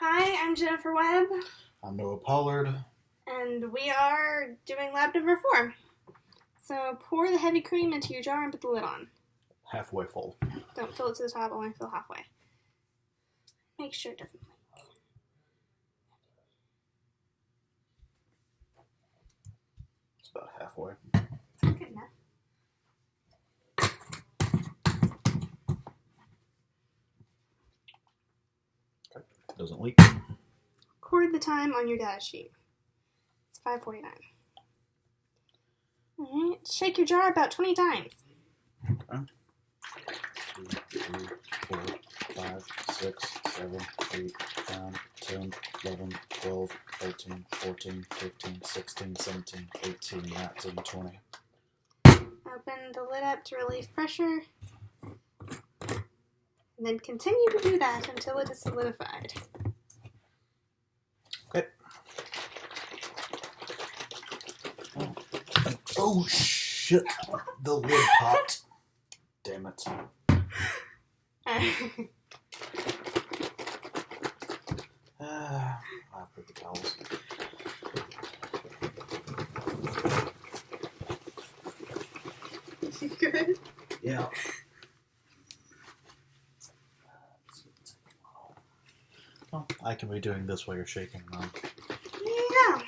Hi, I'm Jennifer Webb. I'm Noah Pollard. And we are doing lab number 4. So pour the heavy cream into your jar and put the lid on. Halfway full. Don't fill it to the top, only fill halfway. Make sure it doesn't leak. It's about halfway. Good enough. Doesn't leak. Record the time on your data sheet. It's 5:49. Alright, shake your jar about 20 times. Okay. 2, 3, 4, 5, 6, 7, 8, 9, 10, 11, 12, 13, 14, 15, 16, 17, 18, 19, 20. Open the lid up to relieve pressure. And then continue to do that until it is solidified. Okay. Oh shit! The lid popped. Damn it. I'll put the towels. Good. Yeah. Oh, I can be doing this while you're shaking them. Yeah.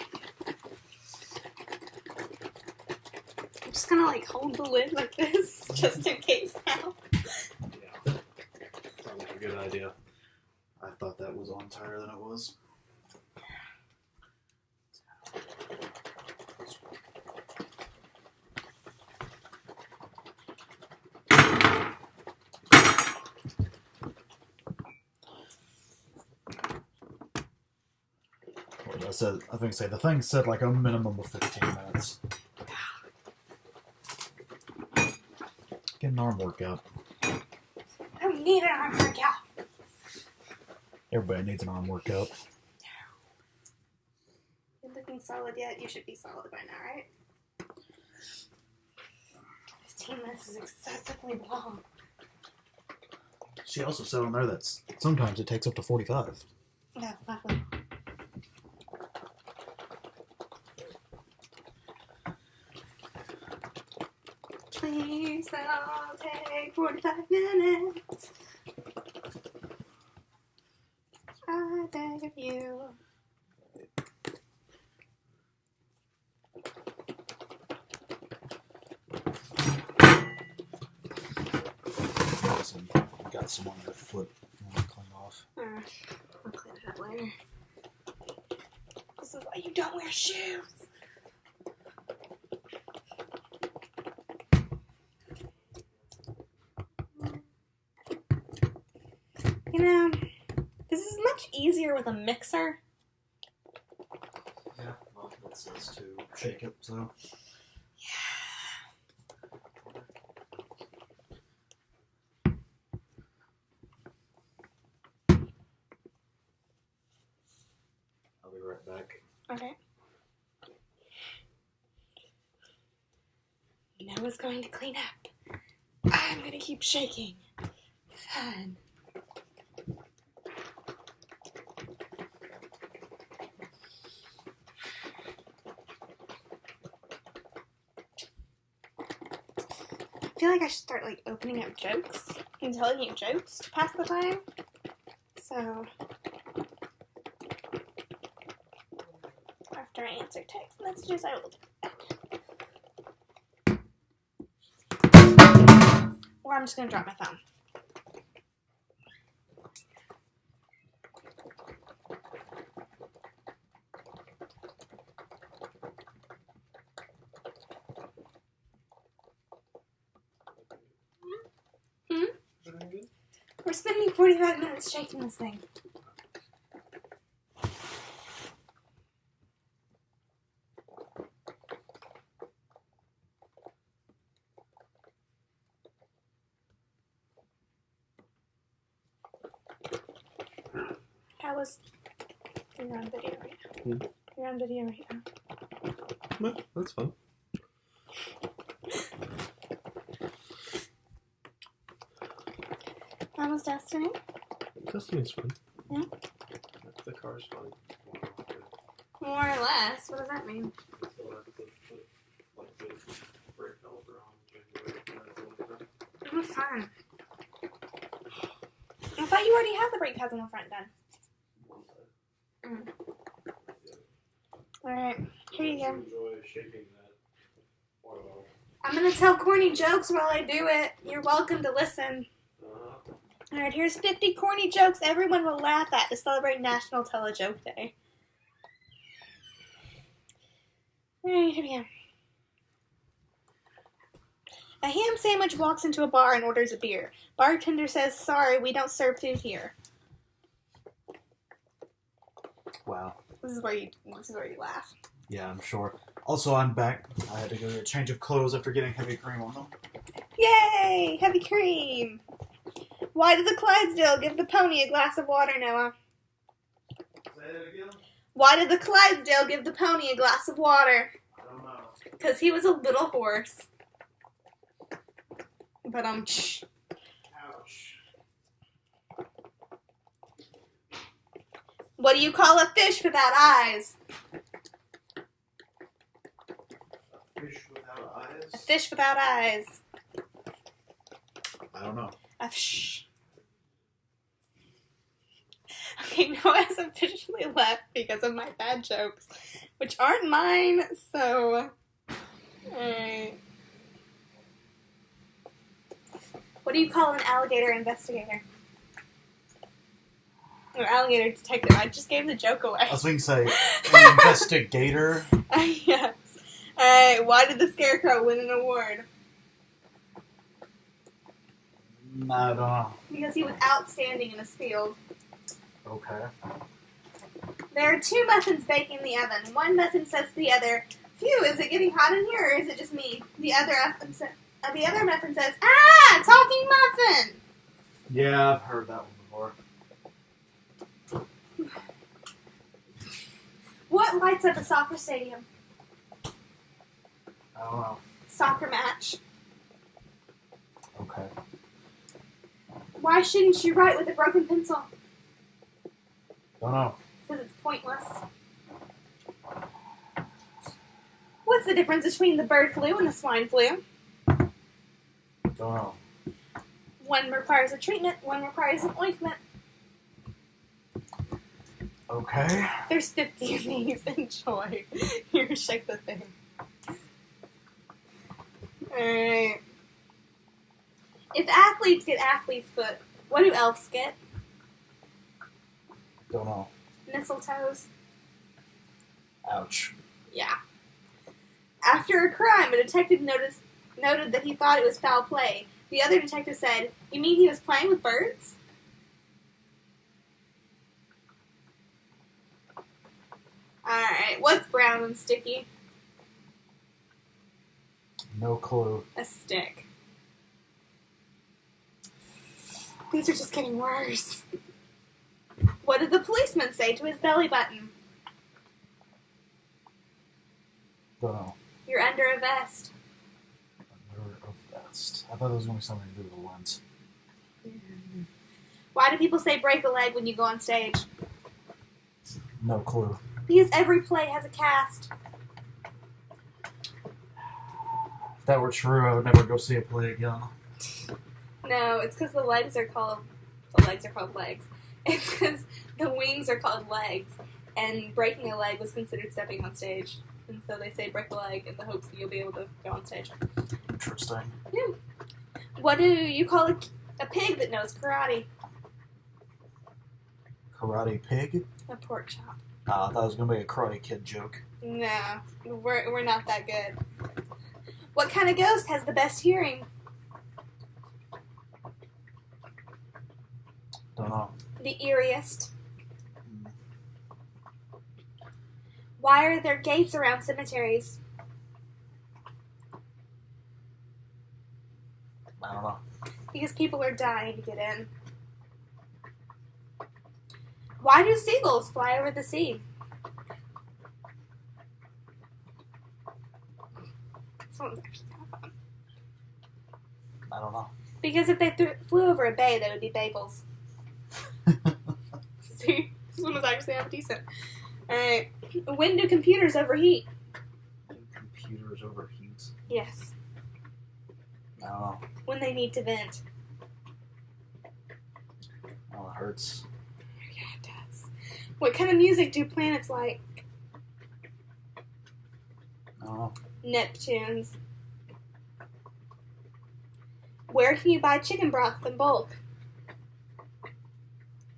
I'm just gonna hold the lid like this, just in case now. Yeah. Sounds like a good idea. I thought that was on tighter than it was. I think the thing said like a minimum of 15 minutes. Get an arm workout. I don't need an arm workout. Everybody needs an arm workout. You're looking solid yet? You should be solid by now, right? 15 minutes is excessively long. She also said on there that sometimes it takes up to 45. Yeah, lovely. Please don't take 45 minutes. I beg of you. You got some on your foot you want to clean off. I'll clean it up later. This is why you don't wear shoes. You know, this is much easier with a mixer. Yeah, well, it says to shake it, so. I'll be right back. Okay. Noah's going to clean up. I'm going to keep shaking. Fun. I feel like I should start opening up jokes and telling you jokes to pass the time. So after I answer text messages, I will do that. Or I'm just gonna drop my phone. We're spending 45 minutes shaking this thing. How was... You're on video right now. You're on video right now. No, that's fun. How was Destiny? Destiny's fun. Yeah? The corresponding. More or less. What does that mean? Oh, fun. I thought you already had the brake pads on the front done. Alright, here you go. Enjoy shaping that oil. I'm gonna tell corny jokes while I do it. You're welcome to listen. Alright, here's 50 corny jokes everyone will laugh at to celebrate National Tell a Joke Day. Alright, here we go. A ham sandwich walks into a bar and orders a beer. Bartender says, "Sorry, we don't serve food here." Wow. This is where you laugh. Yeah, I'm sure. Also, I'm back. I had to go get a change of clothes after getting heavy cream on them. Yay! Heavy cream! Why did the Clydesdale give the pony a glass of water, Noah? Say that again? Why did the Clydesdale give the pony a glass of water? I don't know. Because he was a little horse. But Ouch. what do you call a fish without eyes? Fish without eyes? A fish without eyes. I don't know. A fish. Okay, Noah has officially left because of my bad jokes, which aren't mine, so... Alright. What do you call an alligator investigator? Or alligator detective. I just gave the joke away. I was going to say, an investigator. Yes. Alright, why did the Scarecrow win an award? I don't know. Because he was outstanding in his field. Okay. There are 2 muffins baking in the oven. One muffin says to the other, "Phew, is it getting hot in here, or is it just me?" The other muffin says, "Ah, talking muffin!" Yeah, I've heard that one before. What lights up a soccer stadium? I don't know. Soccer match. Okay. Why shouldn't you write with a broken pencil? Don't know. Because it's pointless. What's the difference between the bird flu and the swine flu? Don't know. One requires a treatment, one requires an ointment. Okay. There's 50 of these. Enjoy. Here, shake the thing. Alright. If athletes get athlete's foot, what do elves get? Don't know. Mistletoes. Ouch. Yeah. After a crime, a detective noted that he thought it was foul play. The other detective said, "You mean he was playing with birds?" Alright, what's brown and sticky? No clue. A stick. These are just getting worse. What did the policeman say to his belly button? Don't know. You're under a vest. Under a vest. I thought it was going to be something to do with the lens. Why do people say break a leg when you go on stage? No clue. Because every play has a cast. If that were true, I would never go see a play again. No, it's because the legs are called legs. It's because the wings are called legs, and breaking a leg was considered stepping on stage. And so they say break a leg in the hopes that you'll be able to go on stage. Interesting. Yeah. What do you call a pig that knows karate? Karate pig? A pork chop. I thought it was going to be a Karate Kid joke. No, we're not that good. What kind of ghost has the best hearing? Don't know. The eeriest. Why are there gates around cemeteries? I don't know. Because people are dying to get in. Why do seagulls fly over the sea? This one's actually kind of fun. I don't know. Because if they flew over a bay, they would be bagels. This one was actually half decent. Alright. When do computers overheat? Computers overheat. Yes. I don't know. When they need to vent. Oh, it hurts. Yeah, it does. What kind of music do planets like? I don't know. Neptunes. Where can you buy chicken broth in bulk?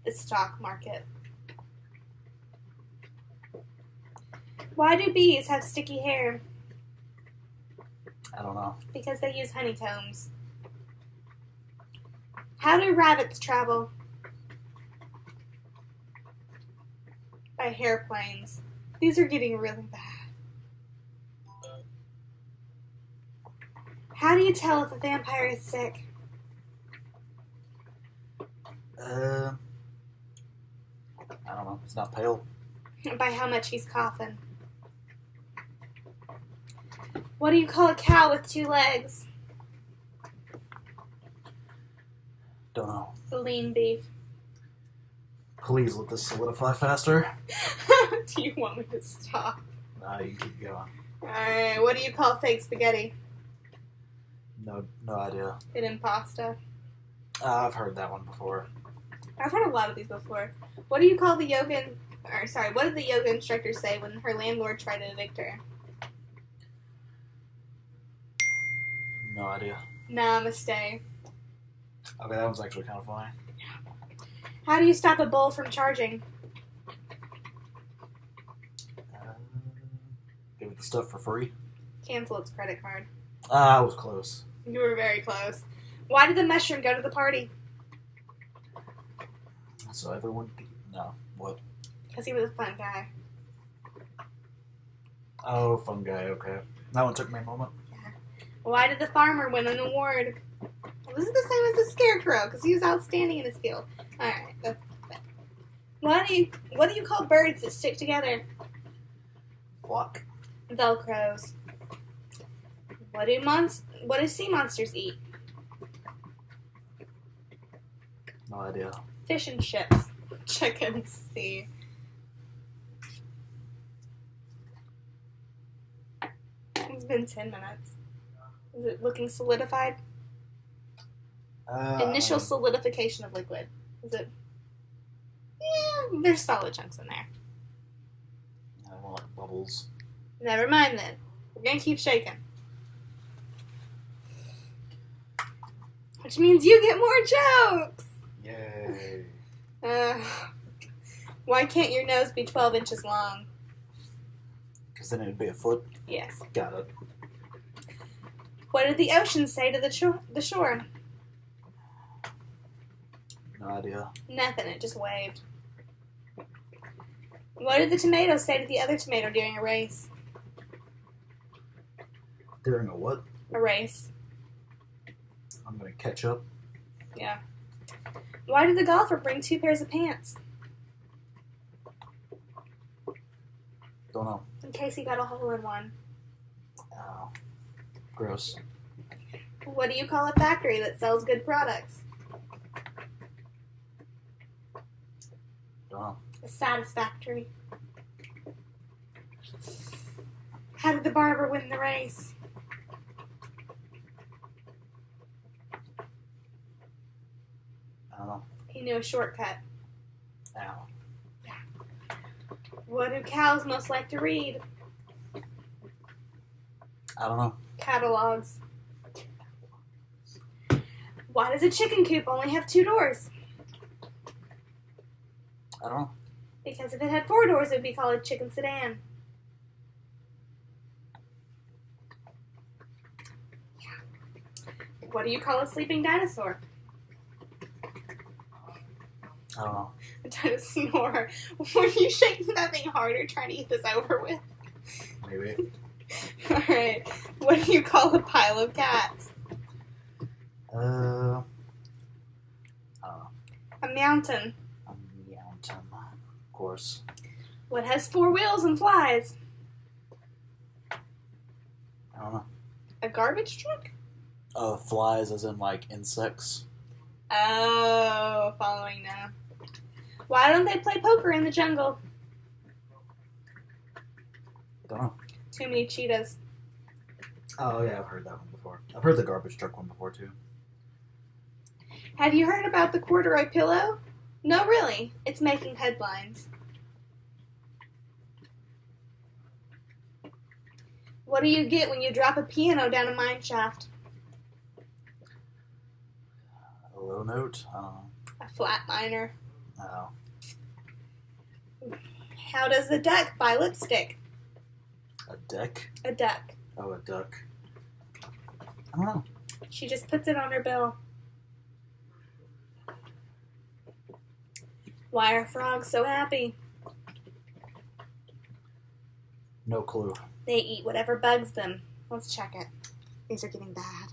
The stock market. Why do bees have sticky hair? I don't know. Because they use honeycombs. How do rabbits travel? By hairplanes. These are getting really bad. How do you tell if a vampire is sick? I don't know. It's not pale. By how much he's coughing. What do you call a cow with 2 legs? Don't know. Lean beef. Please let this solidify faster. Do you want me to stop? Nah, you keep going. Alright, what do you call fake spaghetti? No idea. An impasta. I've heard that one before. I've heard a lot of these before. What do you call the what did the yoga instructor say when her landlord tried to evict her? No idea. Namaste. Okay, that one's actually kind of funny. How do you stop a bull from charging? Give it the stuff for free. Cancel its credit card. I was close. You were very close. Why did the mushroom go to the party? So everyone... No. What? Because he was a fun guy. Oh, fun guy, okay. That one took me a moment. Why did the farmer win an award? Well, this is the same as the scarecrow, because he was outstanding in his field. Alright, that's that. What do you call birds that stick together? Flock. Velcros. What do sea monsters eat? No idea. Fish and chips. Chicken sea. It's been 10 minutes. Is it looking solidified? Initial solidification of liquid. Is it? Yeah, there's solid chunks in there. I want bubbles. Never mind then. We're gonna keep shaking. Which means you get more jokes! Yay. Why can't your nose be 12 inches long? Because then it'd be a foot. Yes. Got it. What did the ocean say to the shore? No idea. Nothing, it just waved. What did the tomato say to the other tomato during a race? During a what? A race. I'm gonna catch up. Yeah. Why did the golfer bring 2 pairs of pants? Don't know. In case he got a hole in one. Oh. Gross. What do you call a factory that sells good products? Don't know. A satisfactory. How did the barber win the race? I don't know. He knew a shortcut. Ow. What do cows most like to read? I don't know. Catalogs. Why does a chicken coop only have 2 doors? I don't know. Because if it had 4 doors, it would be called a chicken sedan. What do you call a sleeping dinosaur? I don't know. A dinosaur. Were you shaking that thing harder trying to get this over with? Maybe. Alright. What do you call a pile of cats? I don't know. A mountain. A mountain. Of course. What has 4 wheels and flies? I don't know. A garbage truck? Flies as in like insects. Oh, following now. Why don't they play poker in the jungle? Don't know. Too many cheetahs. Oh yeah, I've heard that one before. I've heard the garbage truck one before too. Have you heard about the corduroy pillow? No, really. It's making headlines. What do you get when you drop a piano down a mine shaft? A low note? I don't know. A flat minor. Oh. How does the duck buy lipstick? A deck? A duck. Oh, a duck. I don't know. She just puts it on her bill. Why are frogs so happy? No clue. They eat whatever bugs them. Let's check it. These are getting bad.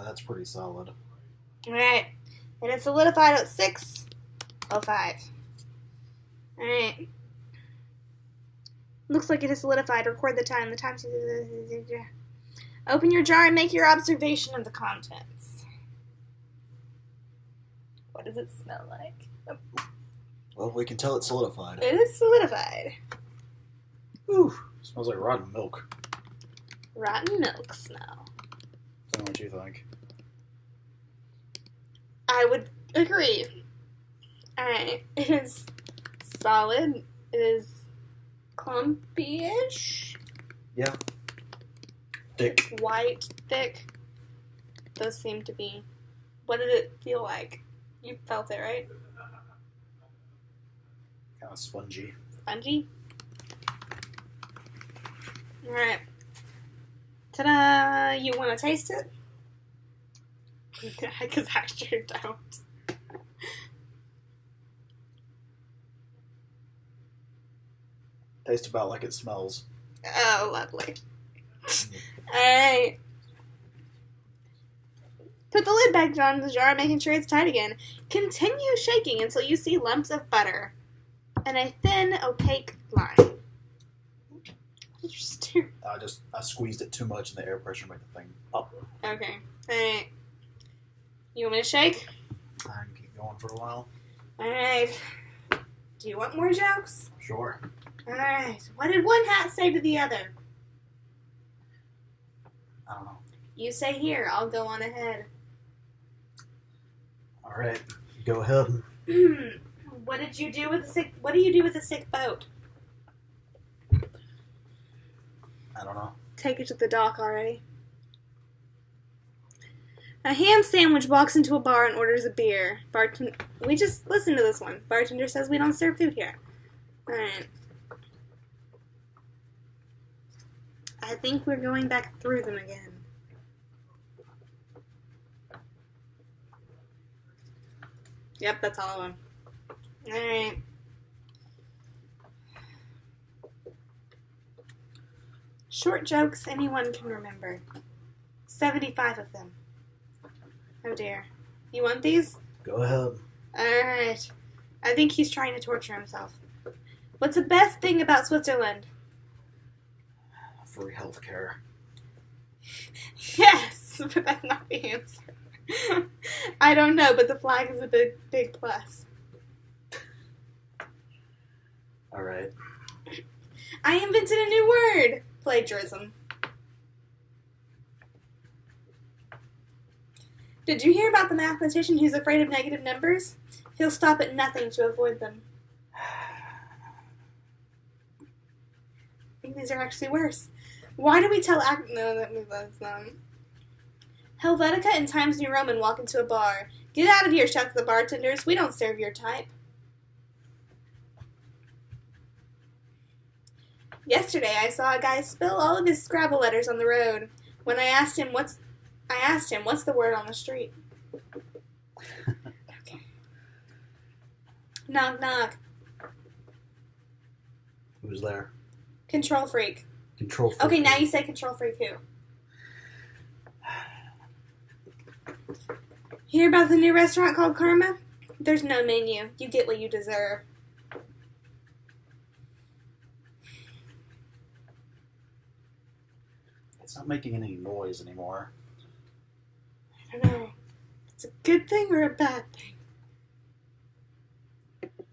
That's pretty solid. Alright. And it's solidified at 6:05. Alright. Looks like it is solidified. Record the time. The time. Open your jar and make your observation of the contents. What does it smell like? Well, we can tell it's solidified. It is solidified. Ooh, smells like rotten milk. Rotten milk smell. Tell me what you think. I would agree. Alright. It is solid. It is clumpy-ish. Yeah. Thick. White, thick. Those seem to be. What did it feel like? You felt it, right? Kind of spongy. Spongy? Alright. Ta-da! You want to taste it? Because I sure don't. Tastes about like it smells. Oh, lovely. Alright. Put the lid back on the jar, making sure it's tight again. Continue shaking until you see lumps of butter and a thin, opaque line. Interesting. I squeezed it too much and the air pressure made the thing pop. Okay. Alright. You want me to shake? I can keep going for a while. Alright. Do you want more jokes? Sure. Alright. What did one hat say to the other? I don't know. You say here, I'll go on ahead. Alright. Go ahead. What did you do with a sick what do you do with a sick boat? I don't know. Take it to the dock already. A ham sandwich walks into a bar and orders a beer. We just listened to this one. Bartender says we don't serve food here. Alright. I think we're going back through them again. Yep, that's all of them. Alright. Short jokes anyone can remember. 75 of them. Oh dear. You want these? Go ahead. Alright. I think he's trying to torture himself. What's the best thing about Switzerland? Free healthcare. Yes, but that's not the answer. I don't know, but the flag is a big plus. Alright. I invented a new word. Plagiarism. Did you hear about the mathematician who's afraid of negative numbers? He'll stop at nothing to avoid them. I think these are actually worse. Why do we tell No, that's not. Helvetica and Times New Roman walk into a bar. Get out of here, shouts the bartenders. We don't serve your type. Yesterday, I saw a guy spill all of his Scrabble letters on the road. When I asked him what's the word on the street. Okay. Knock knock. Who's there? Control freak. Control freak. Okay, now you say control freak who? Hear about the new restaurant called Karma? There's no menu. You get what you deserve. It's not making any noise anymore. I don't know. It's a good thing or a bad thing?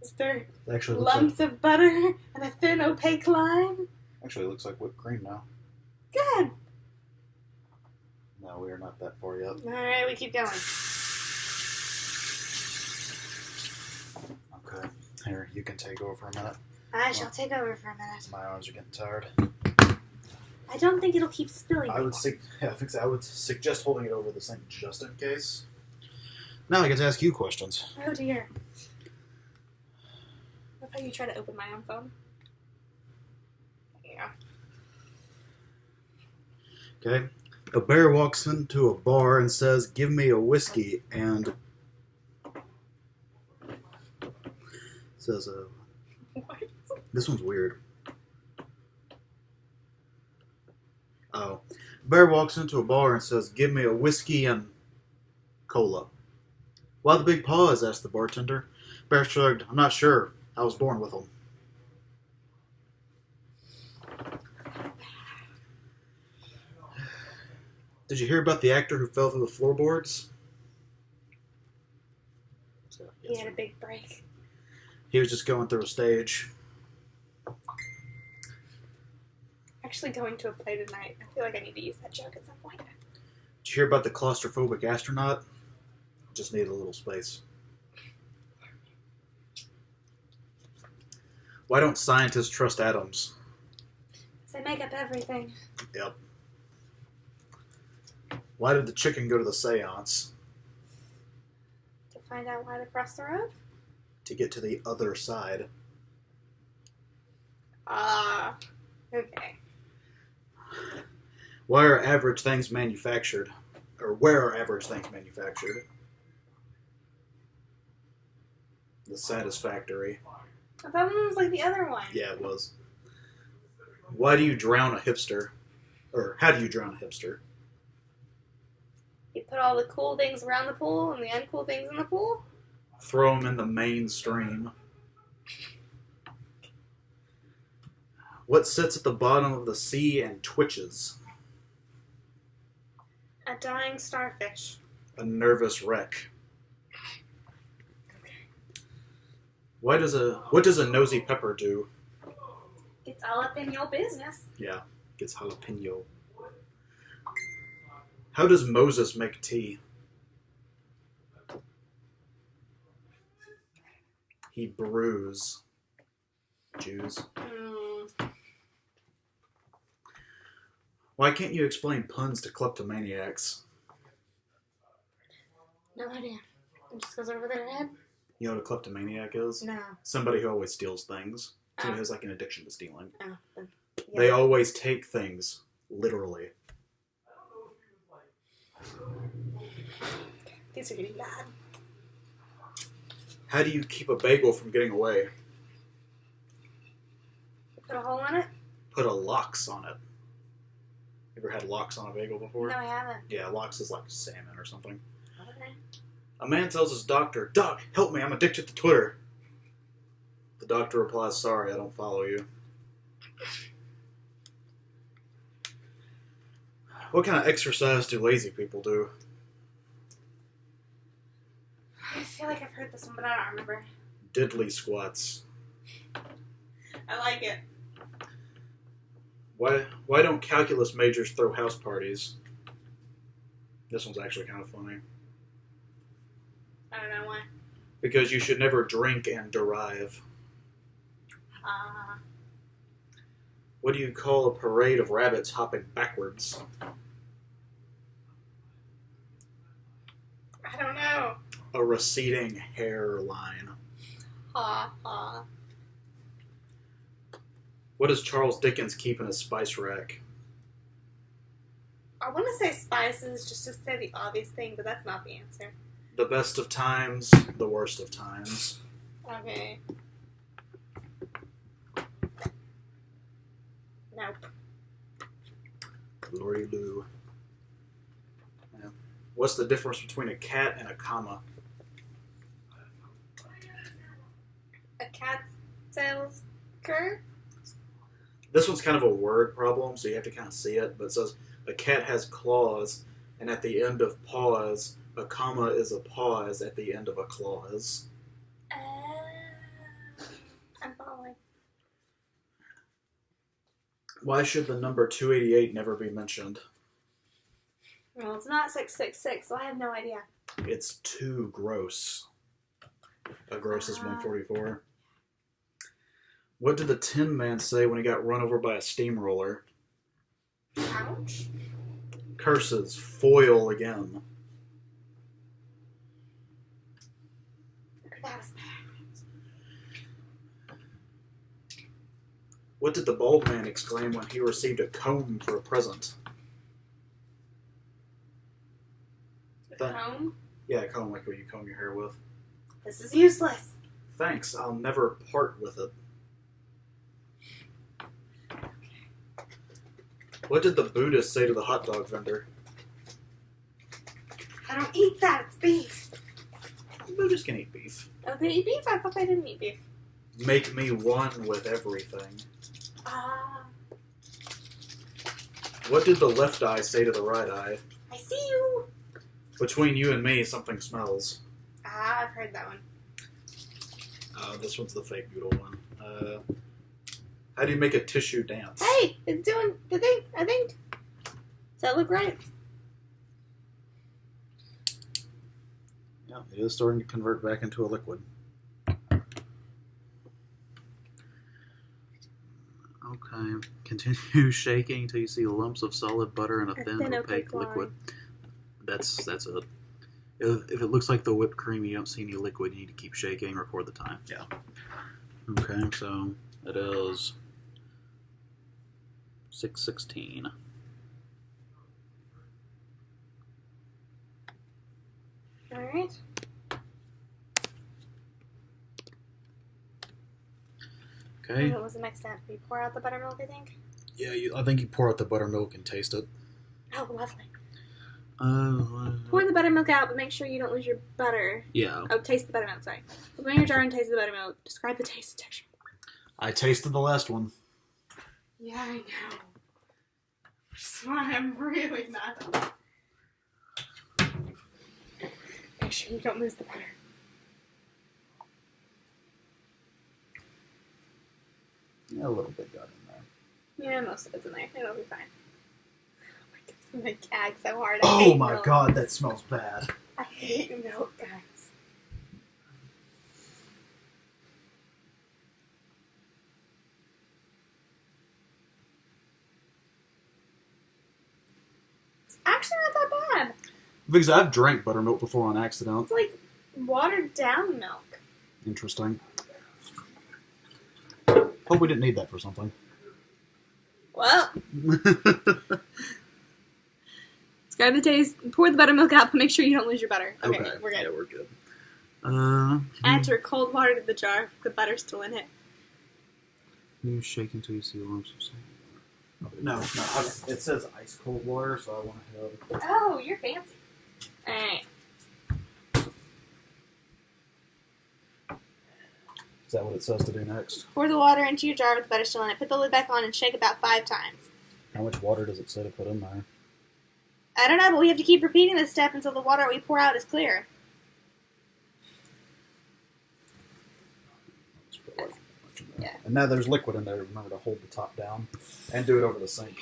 Is there It actually looks lumps of butter and a thin opaque line? actually looks like whipped cream now. Good. No, we are not that far yet. Alright, we keep going. Okay. Here, you can take over for a minute. I shall take over for a minute. My arms are getting tired. I don't think it'll keep spilling. I would I would suggest holding it over the sink just in case. Now I get to ask you questions. Oh dear. What if you try to open my own phone? Yeah. Okay. A bear walks into a bar and says, "Give me a whiskey," and says, What? this one's weird. Oh. Bear walks into a bar and says, "Give me a whiskey and cola." "Why the big paws?" asked the bartender. Bear shrugged. "I'm not sure. I was born with them." Did you hear about the actor who fell through the floorboards? He had a big break. He was just going through a stage. Actually going to a play tonight. I feel like I need to use that joke at some point. Did you hear about the claustrophobic astronaut? Just needed a little space. Why don't scientists trust atoms? They make up everything. Yep. Why did the chicken go to the seance? To find out why to cross the road? To get to the other side. Okay. Why are average things manufactured? Or where are average things manufactured? The Satisfactory. I thought one was like the other one. Yeah, it was. Why do you drown a hipster? Or how do you drown a hipster? You put all the cool things around the pool and the uncool things in the pool? Throw them in the mainstream. What sits at the bottom of the sea and twitches? A dying starfish. A nervous wreck. What does a nosy pepper do? It's all up in your business. Yeah, gets jalapeno. How does Moses make tea? He brews. Jews. Why can't you explain puns to kleptomaniacs? No idea. It just goes over their head? You know what a kleptomaniac is? No. Somebody who always steals things. Somebody Oh. who has like an addiction to stealing. Oh. Then, yeah. They always take things literally. These are getting bad. How do you keep a bagel from getting away? Put a hole in it? Put a lox on it. Ever had lox on a bagel before? No, I haven't. Yeah, lox is like salmon or something. Okay. A man tells his doctor, "Doc, help me, I'm addicted to Twitter." The doctor replies, "Sorry, I don't follow you." What kind of exercise do lazy people do? I feel like I've heard this one, but I don't remember. Diddly squats. I like it. Why don't calculus majors throw house parties? This one's actually kind of funny. I don't know why. Because you should never drink and derive. What do you call a parade of rabbits hopping backwards? I don't know. A receding hairline. Ha ha. What does Charles Dickens keep in his spice rack? I want to say spices just to say the obvious thing, but that's not the answer. The best of times, the worst of times. Okay. Nope. Lori Lou. Yeah. What's the difference between a cat and a comma? A cat's tail's curve? This one's kind of a word problem, so you have to kind of see it. But it says, a cat has claws, and at the end of paws, A comma is a pause at the end of a clause. I'm following. Why should the number 288 never be mentioned? Well, it's not 666, so I have no idea. It's too gross. A gross is 144. What did the Tin Man say when he got run over by a steamroller? Ouch. Curses, foil again. That was bad. What did the bald man exclaim when he received a comb for a present? Comb? Yeah, a comb like what you comb your hair with. This is useless. Thanks, I'll never part with it. What did the Buddhist say to the hot dog vendor? I don't eat that. It's beef. Buddhists can eat beef. Oh, they eat beef? I thought they didn't eat beef. Make me one with everything. What did the left eye say to the right eye? I see you. Between you and me, something smells. I've heard that one. This one's the fake Doodle one. How do you make a tissue dance? Hey, it's doing the thing, I think. Does that look right? Yeah, it is starting to convert back into a liquid. Okay. Continue shaking until you see lumps of solid butter in a thin opaque liquid. That's it. If it looks like the whipped cream, you don't see any liquid, you need to keep shaking, record the time. Yeah. Okay, so it is 6:16. Alright. Okay. What was the next step? We pour out the buttermilk, I think? Yeah, I think you pour out the buttermilk and taste it. Oh, lovely. Pour the buttermilk out, but make sure you don't lose your butter. Yeah. Oh, taste the buttermilk, sorry. Open your jar and taste the buttermilk. Describe the taste and texture. I tasted the last one. Yeah, I know. That's why I'm really mad. Make sure you don't lose the butter. Yeah, a little bit got in there. Yeah, most of it's in there. It'll be fine. Oh my God, I'm gonna gag so hard. I Oh hate my milk. god, that smells bad. I hate milk, guys. It's actually not that bad. Because I've drank buttermilk before on accident. It's like watered down milk. Interesting. Hope we didn't need that for something. Well, describe the taste. Pour the buttermilk out, but make sure you don't lose your butter. Okay, we're good. Yeah, we're good. Add your cold water to the jar. The butter's still in it. You shake until you see lumps of salt. No. It says ice cold water, so I want to have. Oh, you're fancy. Alright. Is that what it says to do next? Pour the water into your jar with the butter still in it. Put the lid back on and shake about 5 times. How much water does it say to put in there? I don't know, but we have to keep repeating this step until the water we pour out is clear. Yeah. And now there's liquid in there. Remember to hold the top down and do it over the sink.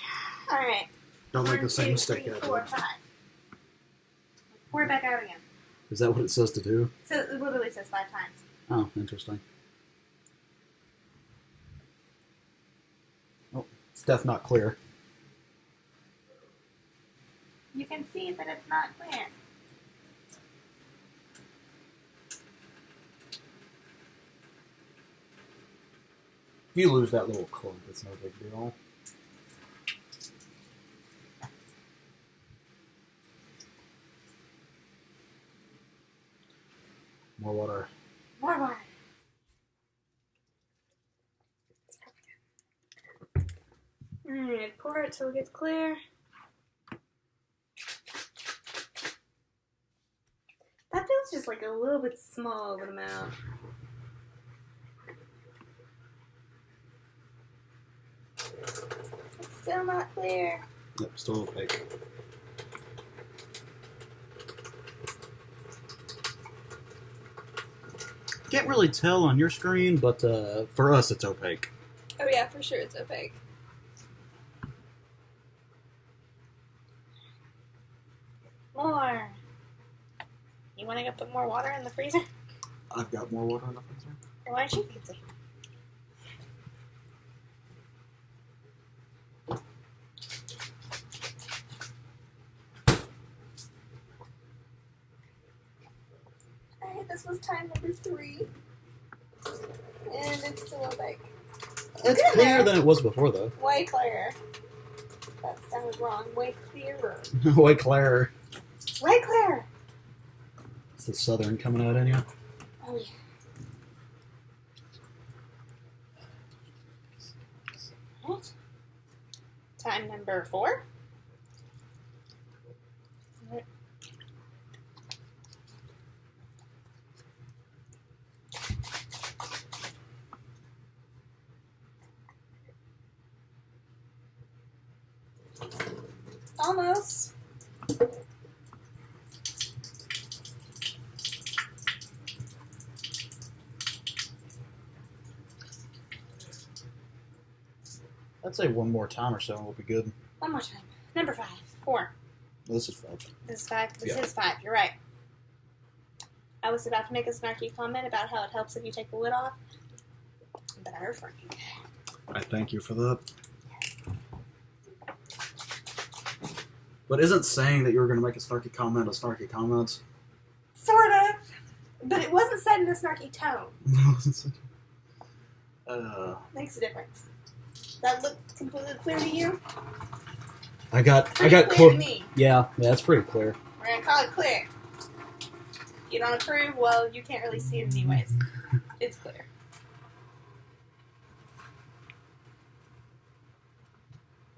Alright. Don't make the 1, same 2, mistake 3, I 4, did. 5. Pour it back out again. Is that what it says to do? So it literally says 5 times. Oh, interesting. Oh, stuff not clear. You can see that it's not clear. If you lose that little clump, it's no big deal. More water. More water. Alright, pour it till it gets clear. That feels just like a little bit small of an amount. It's still not clear. Yep, still opaque. Can't really tell on your screen, but for us, it's opaque. Oh yeah, for sure it's opaque. More. You want to go put more water in the freezer? I've got more water in the freezer. Or why aren't you fancy? Alright, this was time number 3. And it's still opaque. It's clearer than it was before, though. Way clearer. That sounded wrong. Way clearer. Way clearer. Way clearer! It's the southern coming out in you. Oh yeah. Right. Time number 4. Right. Almost. I'd say one more time or so and we'll be good. One more time. Number 5. 4. This is 5. This is 5. This Yeah. is 5. You're right. I was about to make a snarky comment about how it helps if you take the lid off, but I refrained. I thank you for that. But isn't saying that you were going to make a snarky comment a snarky comment? Sort of. But it wasn't said in a snarky tone. Makes a difference. That looked completely clear to you? I got Clear to close. me. Yeah, that's pretty clear. We're gonna call it clear. You don't approve? Well, you can't really see it anyways. It's clear.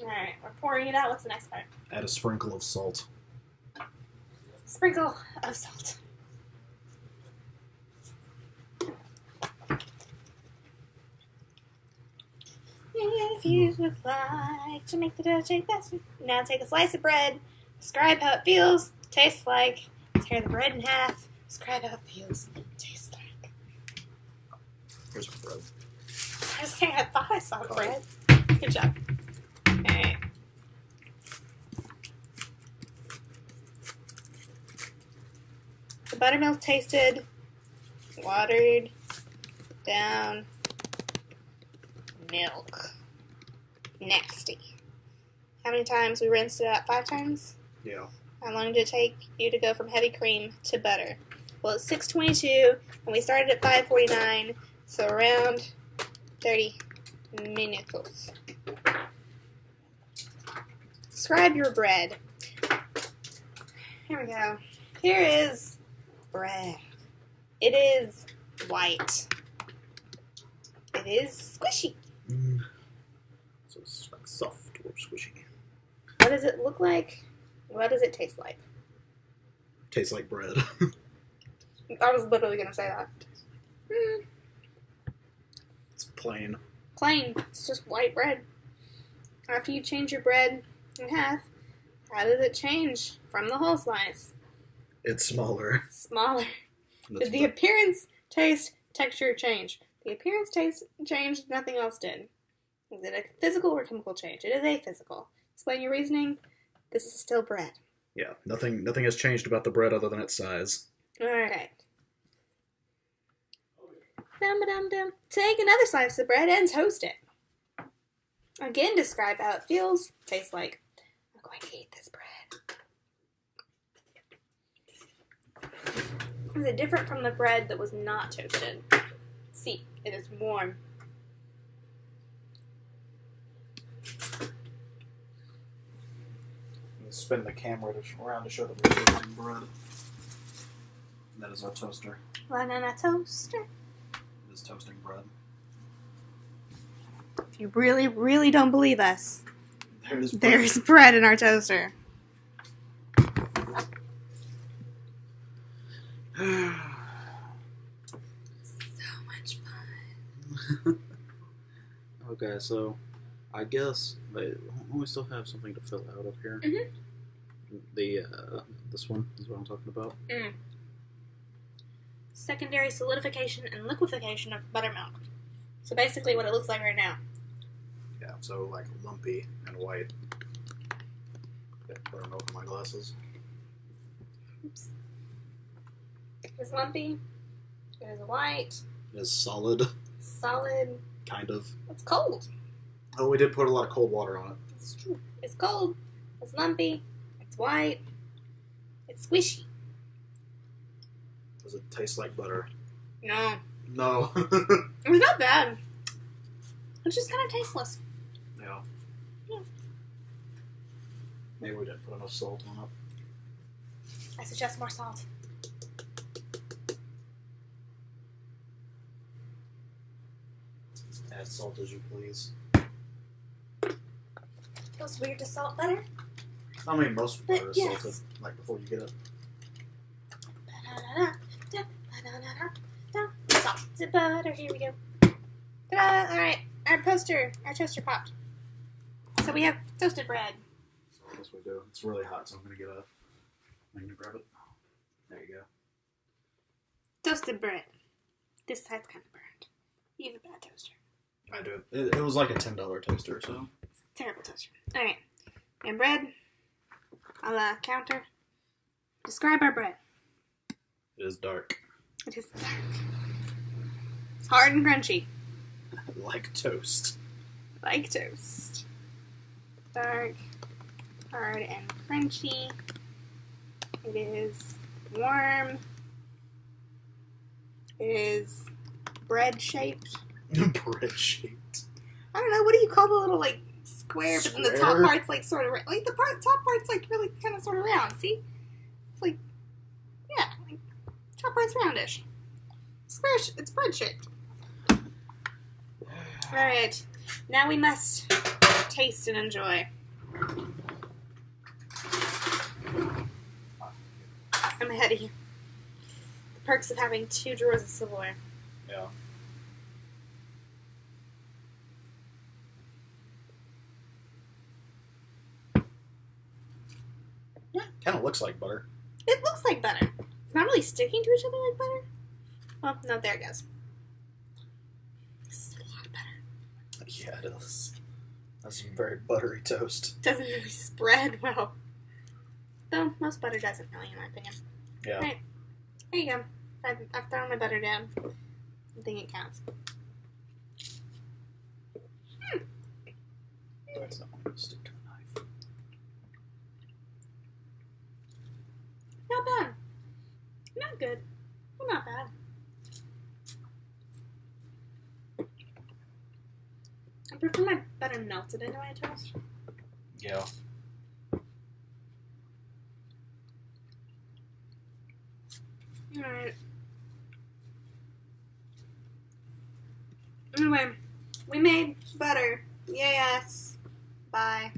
Alright, we're pouring it out. What's the next part? Add a sprinkle of salt. Sprinkle of salt. If you would like to make the dough shake, that's now take a slice of bread, describe how it feels, tastes like, tear the bread in half, describe how it feels, tastes like. Here's bread. I was saying I thought I saw bread. Good job. Alright. The buttermilk tasted watered down milk. Nasty. How many times we rinsed it out? 5 times? Yeah. How long did it take you to go from heavy cream to butter? Well, it's 6:22, and we started at 5:49, so around 30 minutes. Describe your bread. Here we go. Here is bread. It is white. It is squishy. So it's like soft or squishy. What does it look like? What does it taste like? Tastes like bread. I was literally going to say that. It's plain. Plain. It's just white bread. After you change your bread in half, how does it change from the whole slice? It's smaller. Smaller. That's Did the what- appearance, taste, texture change? The appearance, taste changed, nothing else did. Is it a physical or chemical change? It is a physical. Explain your reasoning. This is still bread. Yeah, nothing has changed about the bread other than its size. Alright. Dum-ba-dum-dum. Take another slice of bread and toast it. Again, describe how it feels, tastes like. I'm going to eat this bread. Is it different from the bread that was not toasted? See, it is warm. Spin the camera around to show that we're toasting bread. That is our toaster. Banana toaster. It is toasting bread. If you really, really don't believe us, There's bread. there's bread in our toaster. So much fun. Okay, so I guess we still have something to fill out up here. Mhm. The this one is what I'm talking about. secondary solidification and liquefaction of buttermilk. So basically what it looks like right now. Yeah, so like lumpy and white. Get buttermilk in my glasses. Oops. It's lumpy. It is white. It's solid, Solid. kind of. It's cold. Oh, we did put a lot of cold water on it. It's true. It's cold. It's lumpy. It's white. It's squishy. Does it taste like butter? No. No. It's not bad. It's just kind of tasteless. Yeah. Yeah. Maybe we didn't put enough salt on it. I suggest more salt. Add salt as you please. Feels weird to salt butter. I mean, most But butter is yes. salted, like before you get it. Salted butter. Here we go. Ta-da! All right, our toaster popped. So we have toasted bread. So I guess we do. It's really hot, so I'm gonna grab it. There you go. Toasted bread. This side's kind of burned. You have a bad toaster. I do. It was like a $10 toaster, so. Terrible toaster. All right, and bread. I'll counter. Describe our bread. It is dark. It is dark. It's hard and crunchy. Like toast. Like toast. Dark, hard, and crunchy. It is warm. It is bread shaped. Bread shaped. I don't know, what do you call the little like square, but then the top Square? part's like sort of like the top part's like really kind of sort of round. See, it's like like top part's roundish. Square. It's bread shaped. All right, now we must taste and enjoy. I'm ahead of you. The perks of having 2 drawers of silverware. Yeah. Yeah, kind of looks like butter. It looks like butter. It's not really sticking to each other like butter. Well, no, there it goes. This is a lot of butter. Yeah, it is. That's some very buttery toast. Doesn't really spread well. Though most butter doesn't really, in my opinion. Yeah. Right. There you go. I've thrown my butter down. I think it counts. That's not going to stick to the knife. Not bad. Not good. But not bad. I prefer my butter melted into my toast. Yeah. Alright. Anyway, we made butter. Yes. Bye.